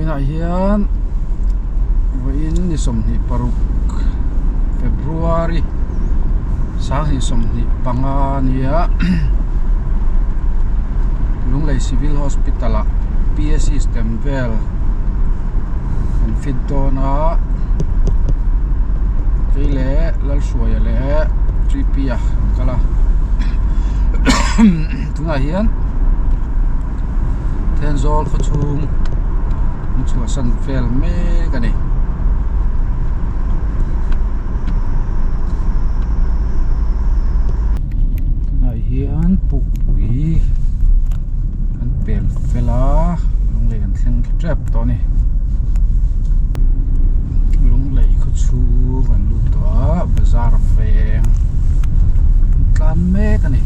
tunah hian voin ni somni paruk February sang ni somni panga nia Lunglei Civil Hospital PS system vel an fit dona keile lal suaya le tripia kala tunah hian Tenzol khuchung chu san vel me kani tunah hian pui an pel vela lunglei an thleng trap to ni lunglei khuchung an lu to bazar veng tlan me kani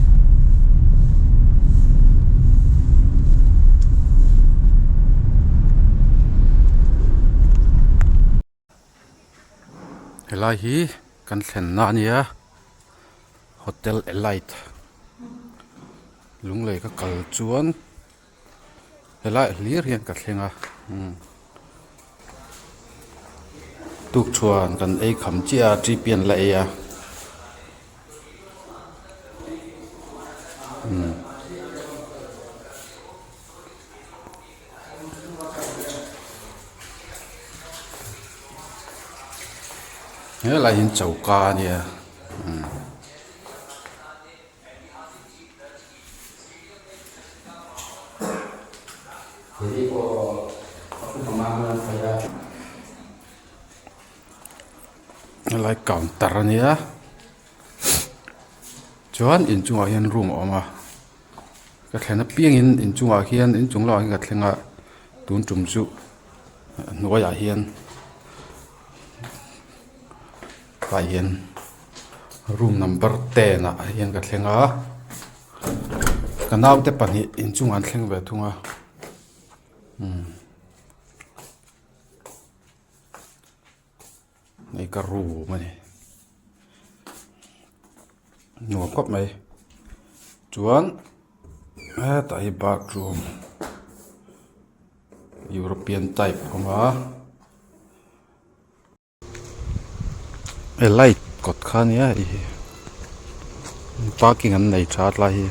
helai hi kan thlen na nia Hotel Elite lunglei ka kal chuan helai hlir hian ka thlenga tuk chuan kan ei kham chia tri pian la ya helai hin chauka nia helai counter nia chuan in chunga hian room oma ka thlena piang in chunga hian in chungla ka thlenga tun tum chu nuaya hian vai hian room number 10 a hian ka thlenga kanau te pani in chunga an thleng ve thunga nei ka room ani nuam kop mai chuan ta hi bathroom European type oma Elite kot khania hi parking an nei chat la hi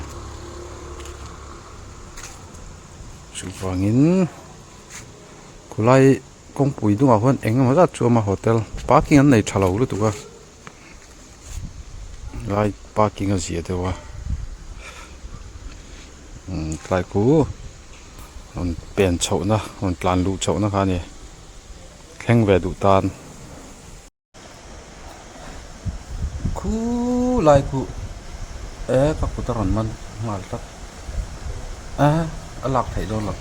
chuwangin kulai kongpui dunga hon engemaw zat chuama hotel parking an nei thalo lu tuwa lai parking a zia dewa tlai ku on pen chhouna on plan lu chhouna khani thleng ve du tan khu lai ku ka putaron man mal tak alak thai don lak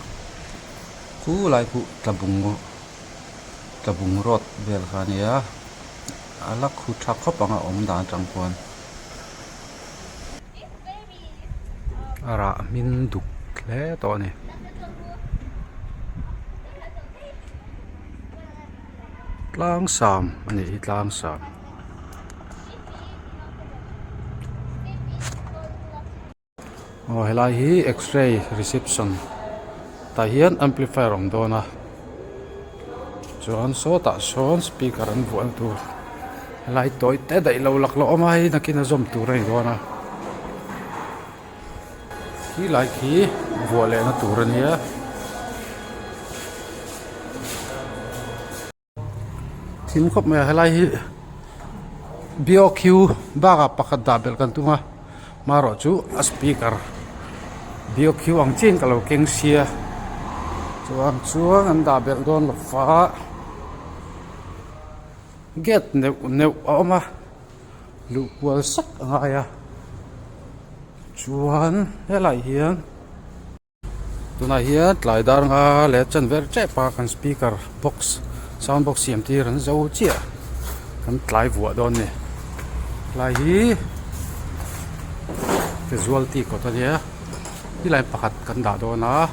khu lai ku tabung rot vel khania alak khu thak khop anga om dan tangkon ara min duk hle to ni tlang sam ani tlang sam helai hi x-ray reception ta hian amplifier om dona chuan so ta sawn speaker an vuan tu helai toy te dai lo lak lo oma hi nakina zom tu rei dona hi lai hi vuale na tur ania thim khop me helai hi BOQ baga pakhat dabel kan tunga maro chu a speaker BOQ ang chin kalau keng sia chuang an dabel don lo fa get neu oma lu wal sak anga ya chuan helai hian tunai hian tlai dar nga le chan ver che pa kan speaker box sound box CMT ran zo chia kan tlai vuah don ni lai hi casualty ko ta dia hilai pakhat kan da do na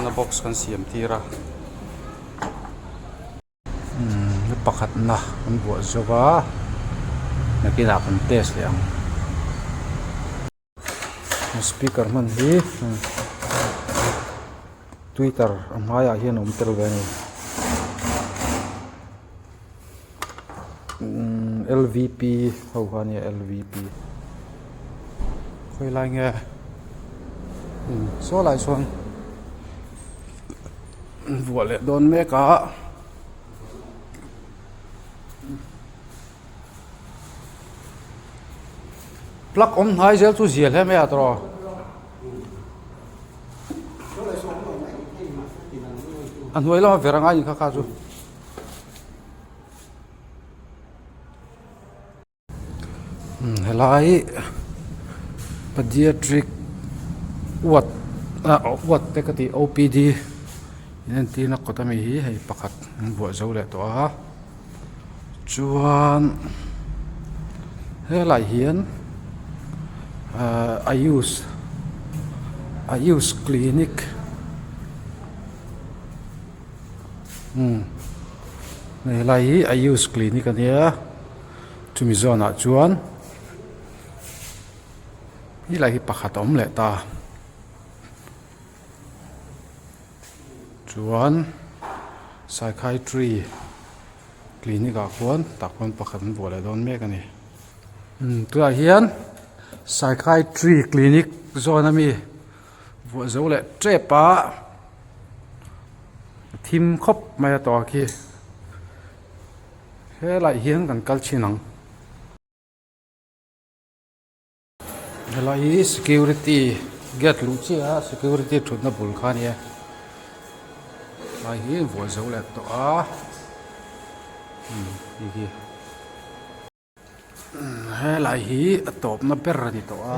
na box kan CMT ra pakhat na kan buat zoba nakina kan test yang speaker man hi Twitter amaya hian tel ve ni LVP ho hani LVP khoi lai nge so lai son vua le don me ka plug on hai zel chu zial he me atro an hoi la veranga in kha chu helai pediatric wat te ka ti OPD nen ti na ko ta mi hi hei pakhat vua zo le to a chuan helai hian I use clinic này lai I use clinic ania chumi zona chuan hi lai hi pakhat om le ta chuan psychiatry clinic a khuan takon pakhat an bole don mek ani tua hian psychiatry clinic zona mi vua zo le trepa thim khop mai to ki he lai hian kan kal chinang helai security gate lu chi a security thutna bul kha ni lai hi vua zo le to a hi he lai hi atop na ber ni to a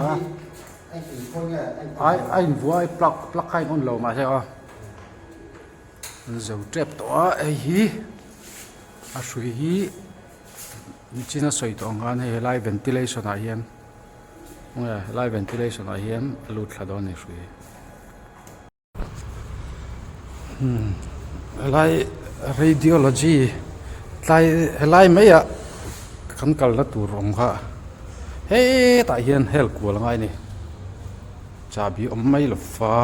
ai vuai plug khai on lo ma se a zo trap to a hi a shui hi china soi to ngan he lai ventilation a hian lai ventilation a hian lut thladon ni shui lai radiology lai mai a kan kal na tur rom kha he ta hian hel kual ngai ni chabi om mai lo fa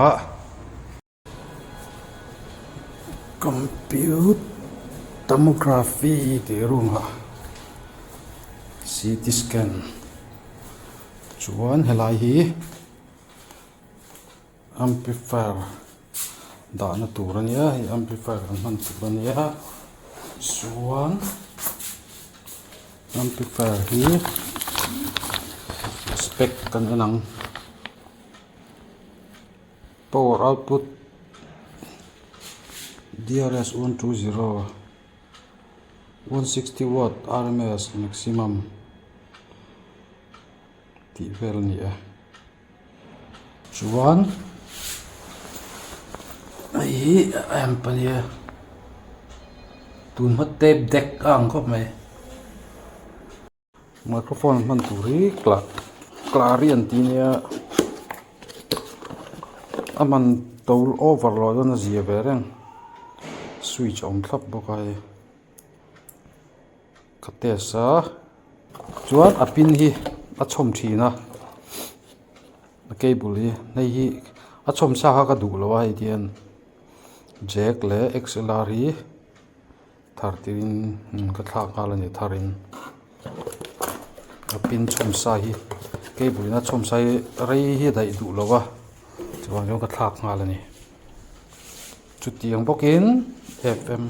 compute tomography te room ha CT scan chuan helai hi amplifier da na tur ania hi amplifier kan man tur ania chuan amplifier hi spec kan anang power output DRS 120 160 watt RMS maximum ti vel ni a chuan ai ampania tun hot tape deck ang khop mai microphone man turi clarion ti nia aman tol overload na zia bereng switch on thlap bokai khatesa chuan a pin hi a chom thina a cable hi nei hi a chom sa ka du lo ai tian jack le XLR hi thartin ka thla ka la ni tharin a pin chom sa hi cable na chom sa rei hi dai du lo wa chuan yo ka thak nga la ni chutiang bokin FM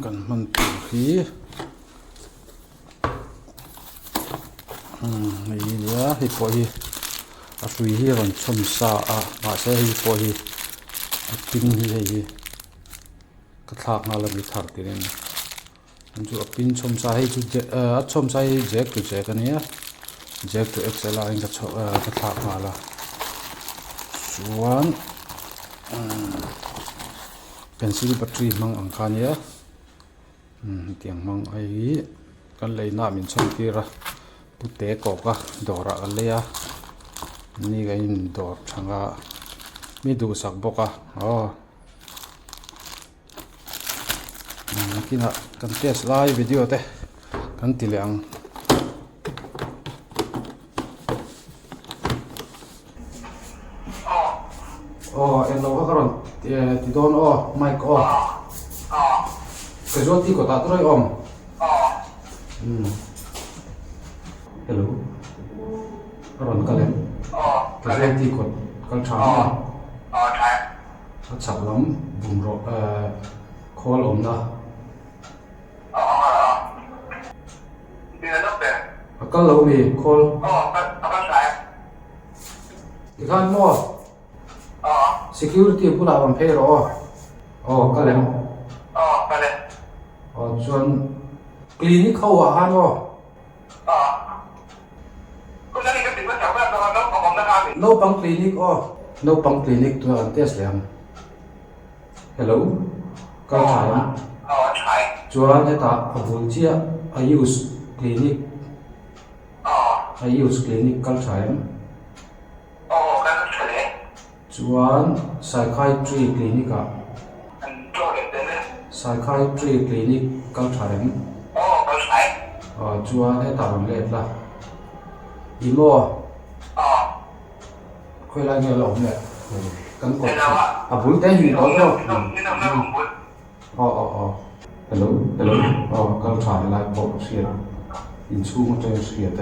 kan man tu hi nei nia hi po hi a sui hi ron chom sa a ma se hi po hi a pin hi hei ka thak nga la ni thar tiren chu a pin chom sa hi chu a chom sa hi jack to jack ania jack to XLR in ka thak nga la chuan pencil battery mang ang khania tiang mang ai kan leina min chom tira pute ko ka dora kan leya ni ga in dor thanga mi du sak boka kina kan test live video te kan tilang sen lo ha karon ti don o mic o cái rốt thì có tạ rồi om hello karon kalen cái rốt thì có kal chang nó chặt lắm vùng rộ khô lổm đó cái lâu mì khô thì khăn mua security pula bằng phe rồi cái lem chuan clinic khâu à han rồi no pang clinic no pang clinic tu an test lem hello cái thải chuan cái ta abul chia I use clinic I use clinic cái thải chuan psychiatry clinic à psychiatry clinic cái thải chuan cái ta bằng lệ là imo khơi lại nghe lỏng nè cắn cột bún té gì đó không hello cái thải lại bộ xiết in chung cho xiết